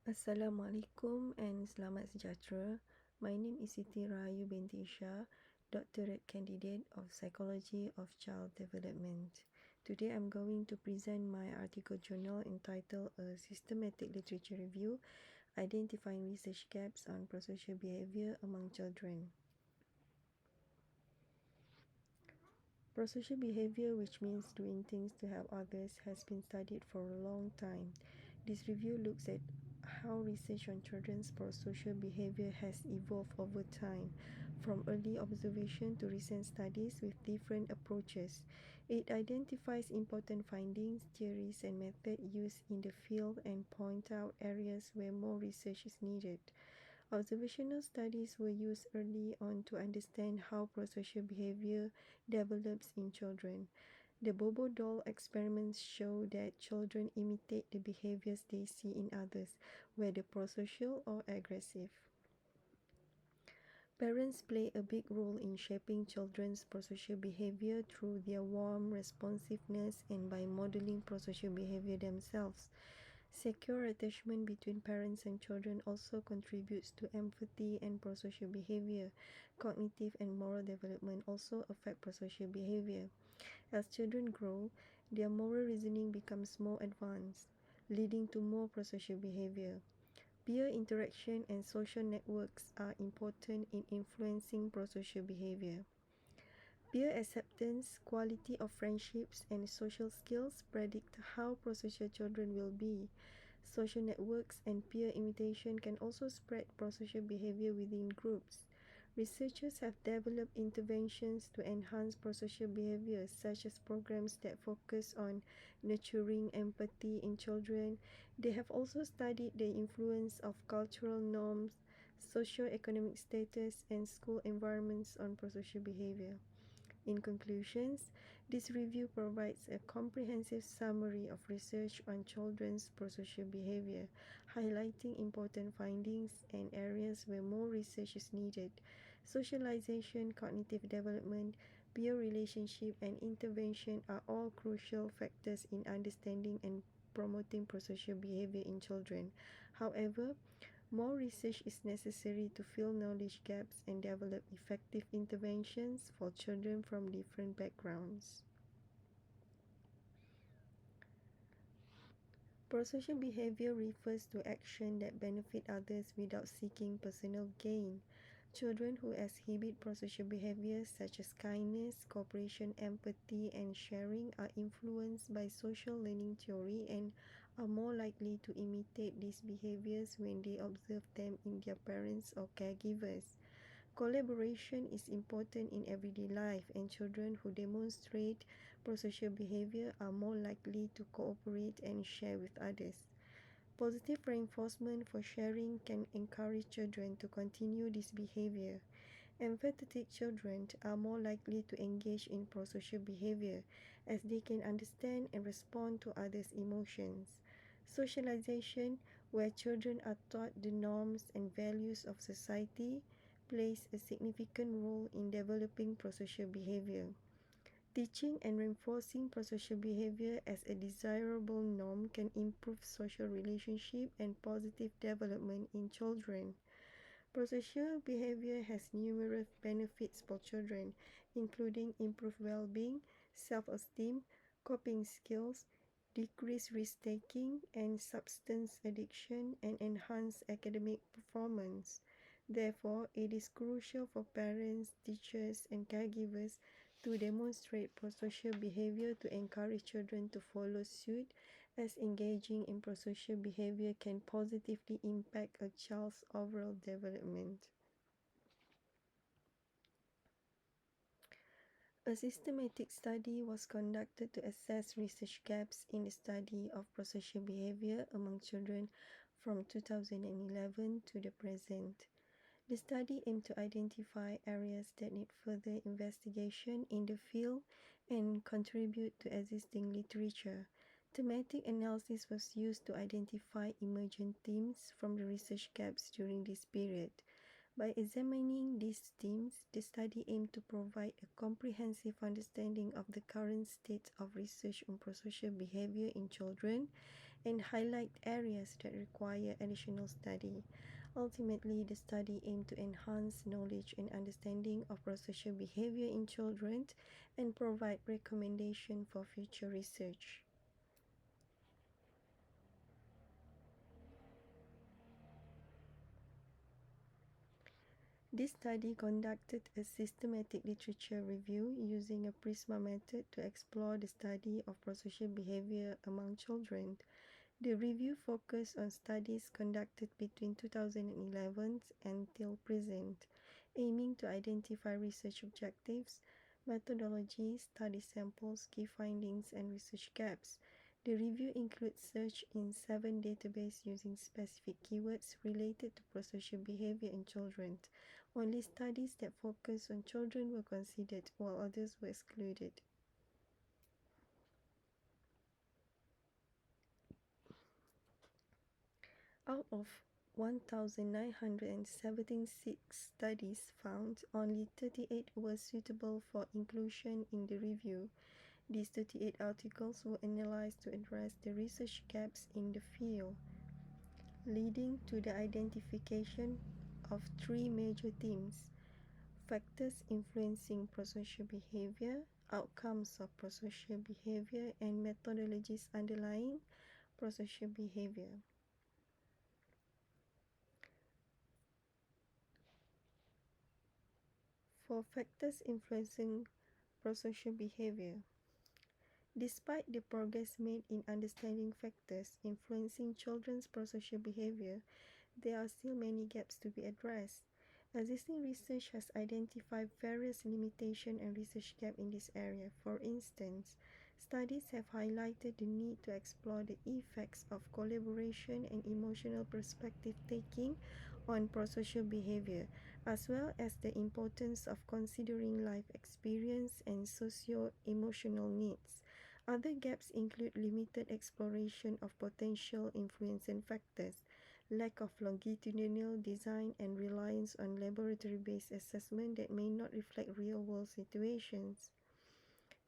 Assalamualaikum and selamat sejahtera. My name is Siti Rahayu binti Isha, doctorate candidate of Psychology of Child Development. Today I'm going to present my article journal entitled A Systematic Literature Review, Identifying Research Gaps on Prosocial Behavior Among Children. Prosocial behavior, which means doing things to help others, has been studied for a long time. This review looks at how research on children's prosocial behavior has evolved over time, from early observation to recent studies with different approaches. It identifies important findings, theories, and methods used in the field and point out areas where more research is needed. Observational studies were used early on to understand how prosocial behavior develops in children. The Bobo doll experiments show that children imitate the behaviors they see in others, whether prosocial or aggressive. Parents play a big role in shaping children's prosocial behavior through their warm responsiveness and by modeling prosocial behavior themselves. Secure attachment between parents and children also contributes to empathy and prosocial behavior. Cognitive and moral development also affect prosocial behavior. As children grow, their moral reasoning becomes more advanced, leading to more prosocial behavior. Peer interaction and social networks are important in influencing prosocial behavior. Peer acceptance, quality of friendships, and social skills predict how prosocial children will be. Social networks and peer imitation can also spread prosocial behavior within groups. Researchers have developed interventions to enhance prosocial behavior, such as programs that focus on nurturing empathy in children. They have also studied the influence of cultural norms, socio-economic status, and school environments on prosocial behavior. In conclusions, this review provides a comprehensive summary of research on children's prosocial behavior, highlighting important findings and areas where more research is needed. Socialization, cognitive development, peer relationship, and intervention are all crucial factors in understanding and promoting prosocial behavior in children. However, more research is necessary to fill knowledge gaps and develop effective interventions for children from different backgrounds. Prosocial behavior refers to action that benefit others without seeking personal gain. Children who exhibit prosocial behaviors such as kindness, cooperation, empathy, and sharing are influenced by social learning theory and are more likely to imitate these behaviors when they observe them in their parents or caregivers. Collaboration is important in everyday life, and children who demonstrate prosocial behavior are more likely to cooperate and share with others. Positive reinforcement for sharing can encourage children to continue this behavior. Empathetic children are more likely to engage in prosocial behavior as they can understand and respond to others' emotions. Socialization, where children are taught the norms and values of society, plays a significant role in developing prosocial behavior. Teaching and reinforcing prosocial behavior as a desirable norm can improve social relationship and positive development in children. Prosocial behavior has numerous benefits for children, including improved well-being, self-esteem, coping skills, decreased risk-taking and substance addiction, and enhanced academic performance. Therefore, it is crucial for parents, teachers, and caregivers to demonstrate prosocial behavior to encourage children to follow suit, as engaging in prosocial behavior can positively impact a child's overall development. A systematic study was conducted to assess research gaps in the study of prosocial behavior among children from 2011 to the present. The study aimed to identify areas that need further investigation in the field and contribute to existing literature. Thematic analysis was used to identify emergent themes from the research gaps during this period. By examining these themes, the study aimed to provide a comprehensive understanding of the current state of research on prosocial behavior in children and highlight areas that require additional study. Ultimately, the study aimed to enhance knowledge and understanding of prosocial behavior in children and provide recommendations for future research. This study conducted a systematic literature review using a PRISMA method to explore the study of prosocial behavior among children. The review focused on studies conducted between 2011 until present, aiming to identify research objectives, methodologies, study samples, key findings, and research gaps. The review includes search in 7 databases using specific keywords related to prosocial behavior in children. Only studies that focus on children were considered, while others were excluded. Out of 1,976 studies found, only 38 were suitable for inclusion in the review. These 38 articles were analyzed to address the research gaps in the field, leading to the identification of 3 major themes: factors influencing prosocial behavior, outcomes of prosocial behavior, and methodologies underlying prosocial behavior. For factors influencing prosocial behavior, despite the progress made in understanding factors influencing children's prosocial behavior, there are still many gaps to be addressed. Existing research has identified various limitations and research gaps in this area. For instance, studies have highlighted the need to explore the effects of collaboration and emotional perspective taking on prosocial behavior, as well as the importance of considering life experience and socio-emotional needs. Other gaps include limited exploration of potential influencing factors, lack of longitudinal design, and reliance on laboratory-based assessment that may not reflect real-world situations.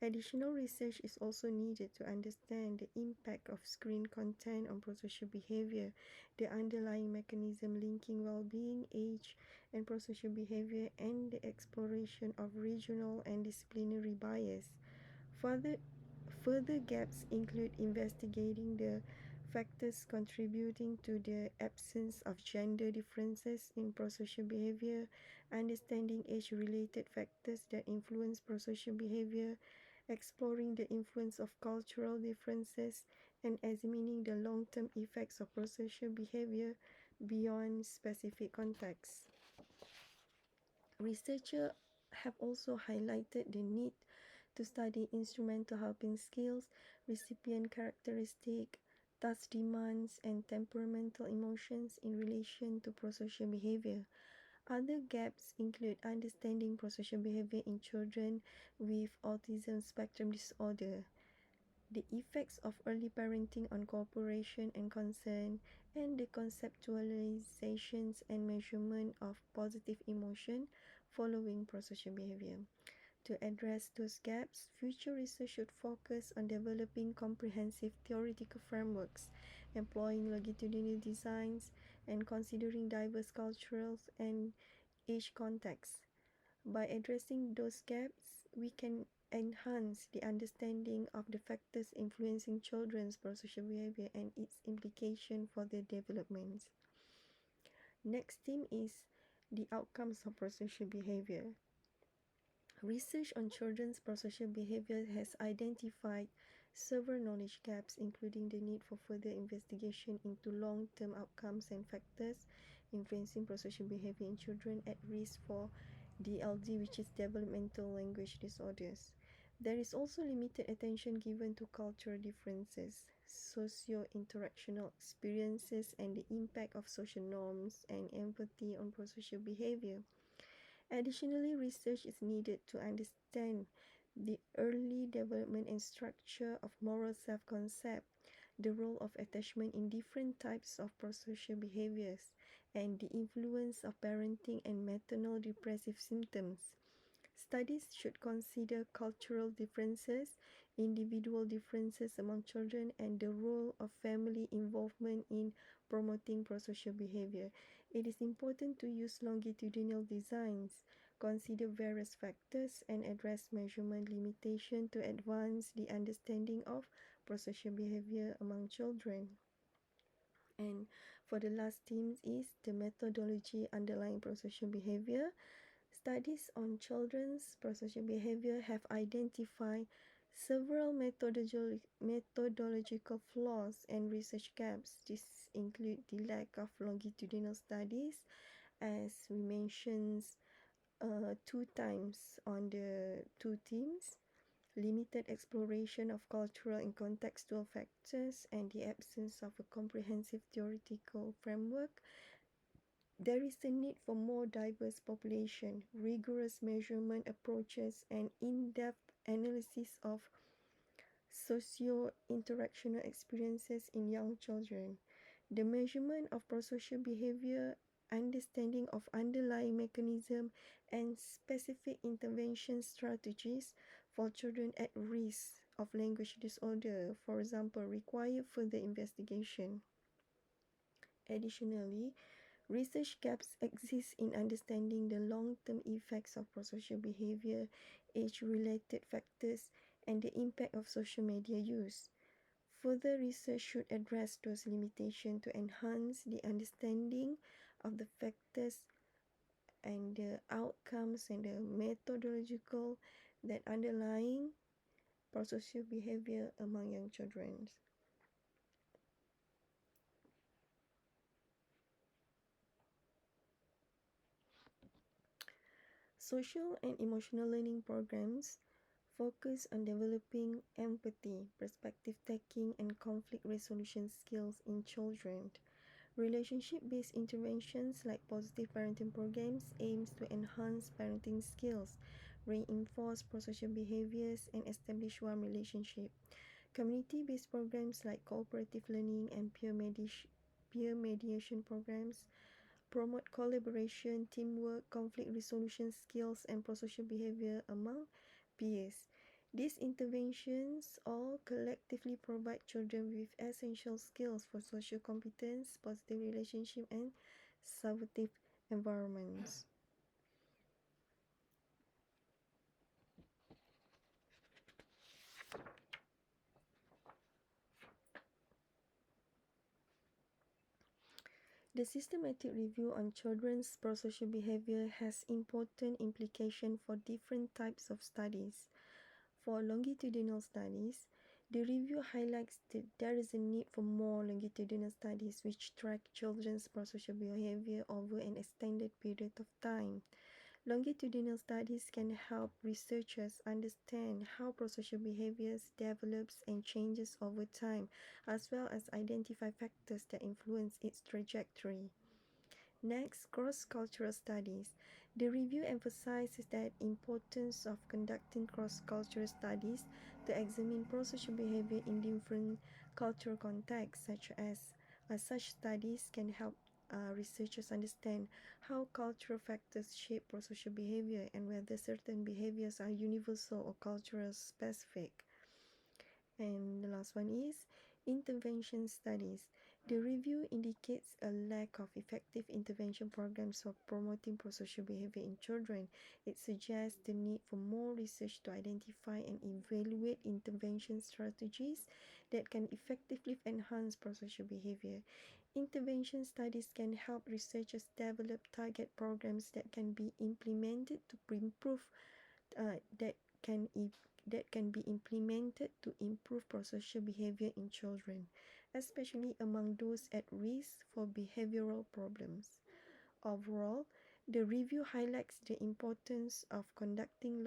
Additional research is also needed to understand the impact of screen content on prosocial behavior, the underlying mechanism linking well-being, age, and prosocial behavior, and the exploration of regional and disciplinary bias. Further, Further gaps include investigating the factors contributing to the absence of gender differences in prosocial behavior, understanding age-related factors that influence prosocial behavior, exploring the influence of cultural differences, and examining the long-term effects of prosocial behavior beyond specific contexts. Researchers have also highlighted the need to study instrumental helping skills, recipient characteristics, task demands, and temperamental emotions in relation to prosocial behavior. Other gaps include understanding prosocial behavior in children with autism spectrum disorder, the effects of early parenting on cooperation and concern, and the conceptualizations and measurement of positive emotion following prosocial behavior. To address those gaps, future research should focus on developing comprehensive theoretical frameworks, employing longitudinal designs, and considering diverse cultural and age contexts. By addressing those gaps, we can enhance the understanding of the factors influencing children's prosocial behavior and its implication for their development. Next theme is the outcomes of prosocial behavior. Research on children's prosocial behavior has identified several knowledge gaps, including the need for further investigation into long-term outcomes and factors influencing prosocial behavior in children at risk for DLD, which is developmental language disorders. There is also limited attention given to cultural differences, socio-interactional experiences, and the impact of social norms and empathy on prosocial behavior. Additionally, research is needed to understand the early development and structure of moral self-concept, the role of attachment in different types of prosocial behaviors, and the influence of parenting and maternal depressive symptoms. Studies should consider cultural differences, individual differences among children, and the role of family involvement in promoting prosocial behavior. It is important to use longitudinal designs, consider various factors, and address measurement limitation to advance the understanding of prosocial behavior among children. And for the last theme is the methodology underlying prosocial behavior. Studies on children's prosocial behavior have identified several methodological flaws and research gaps. This include the lack of longitudinal studies, as we mentioned two times on the two themes, limited exploration of cultural and contextual factors, and the absence of a comprehensive theoretical framework. There is a need for more diverse population, rigorous measurement approaches, and in-depth analysis of socio-interactional experiences in young children. The measurement of prosocial behavior, understanding of underlying mechanism, and specific intervention strategies for children at risk of language disorder, for example, require further investigation. Additionally, research gaps exist in understanding the long-term effects of prosocial behavior, age-related factors, and the impact of social media use. Further research should address those limitations to enhance the understanding of the factors and the outcomes and the methodological that underlying prosocial behavior among young children. Social and emotional learning programs focus on developing empathy, perspective taking, and conflict resolution skills in children. Relationship-based interventions like positive parenting programs aims to enhance parenting skills, reinforce prosocial behaviors, and establish warm relationship. Community-based programs like cooperative learning and peer mediation programs promote collaboration, teamwork, conflict resolution skills, and prosocial behavior among peers. These interventions all collectively provide children with essential skills for social competence, positive relationship, and supportive environments. The systematic review on children's prosocial behavior has important implications for different types of studies. For longitudinal studies, the review highlights that there is a need for more longitudinal studies which track children's prosocial behavior over an extended period of time. Longitudinal studies can help researchers understand how prosocial behaviors develops and changes over time, as well as identify factors that influence its trajectory. Next, cross-cultural studies. The review emphasizes the importance of conducting cross-cultural studies to examine prosocial behavior in different cultural contexts, such studies can help researchers understand how cultural factors shape prosocial behavior and whether certain behaviors are universal or cultural specific. And the last one is intervention studies. The review indicates a lack of effective intervention programs for promoting prosocial behavior in children. It suggests the need for more research to identify and evaluate intervention strategies that can effectively enhance prosocial behavior. Intervention studies can help researchers develop target programs that can be implemented to improve that can be implemented to improve prosocial behavior in children, especially among those at risk for behavioral problems. Overall, the review highlights the importance of conducting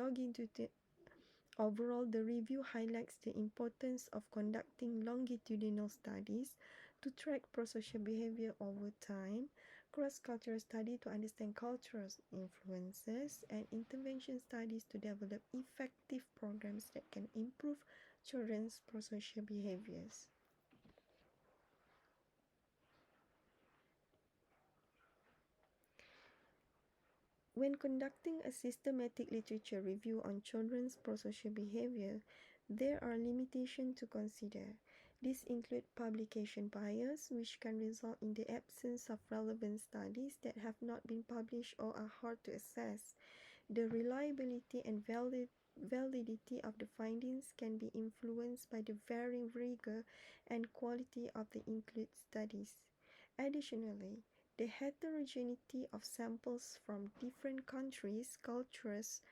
Overall, the review highlights the importance of conducting longitudinal studies to track prosocial behavior over time, cross-cultural study to understand cultural influences, and intervention studies to develop effective programs that can improve children's prosocial behaviors. When conducting a systematic literature review on children's prosocial behavior, There are limitations to consider. These include publication bias, which can result in the absence of relevant studies that have not been published or are hard to assess. The reliability and validity of the findings can be influenced by the varying rigor and quality of the included studies. Additionally, the heterogeneity of samples from different countries, cultures,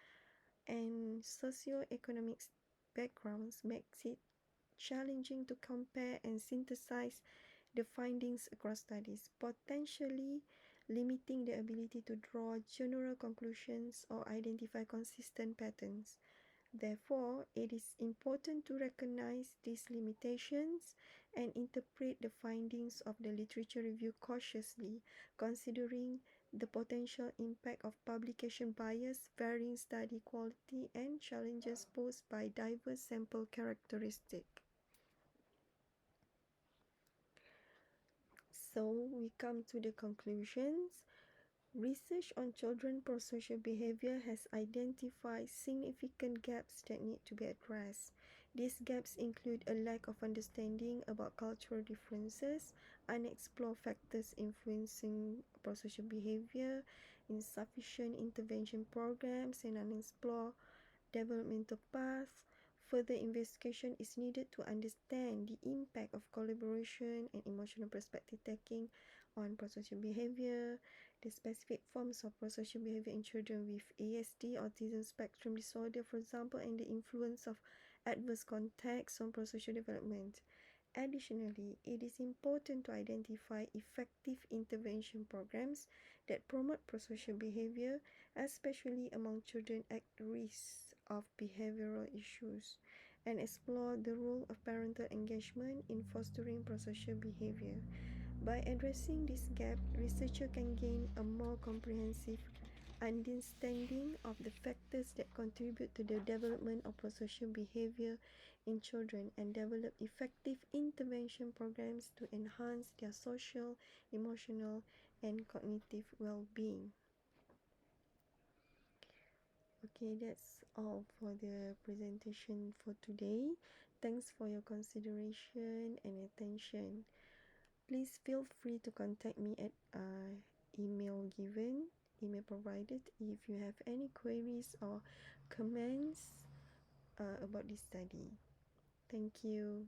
and socioeconomic backgrounds makes it challenging to compare and synthesize the findings across studies, potentially limiting the ability to draw general conclusions or identify consistent patterns. Therefore, it is important to recognize these limitations and interpret the findings of the literature review cautiously, considering the potential impact of publication bias, varying study quality, and challenges posed by diverse sample characteristics. So, we come to the conclusions. Research on children prosocial behavior has identified significant gaps that need to be addressed. These gaps include a lack of understanding about cultural differences, unexplored factors influencing prosocial behavior, insufficient intervention programs, and unexplored developmental paths. Further investigation is needed to understand the impact of collaboration and emotional perspective taking on prosocial behavior, the specific forms of prosocial behavior in children with ASD, autism spectrum disorder, for example, and the influence of adverse contexts on prosocial development. Additionally, it is important to identify effective intervention programs that promote prosocial behavior, especially among children at risk of behavioral issues, and explore the role of parental engagement in fostering prosocial behavior. By addressing this gap, researchers can gain a more comprehensive understanding of the factors that contribute to the development of prosocial behavior in children and develop effective intervention programs to enhance their social, emotional, and cognitive well-being. Okay, that's all for the presentation for today. Thanks for your consideration and attention. Please feel free to contact me at email provided if you have any queries or comments about this study. Thank you.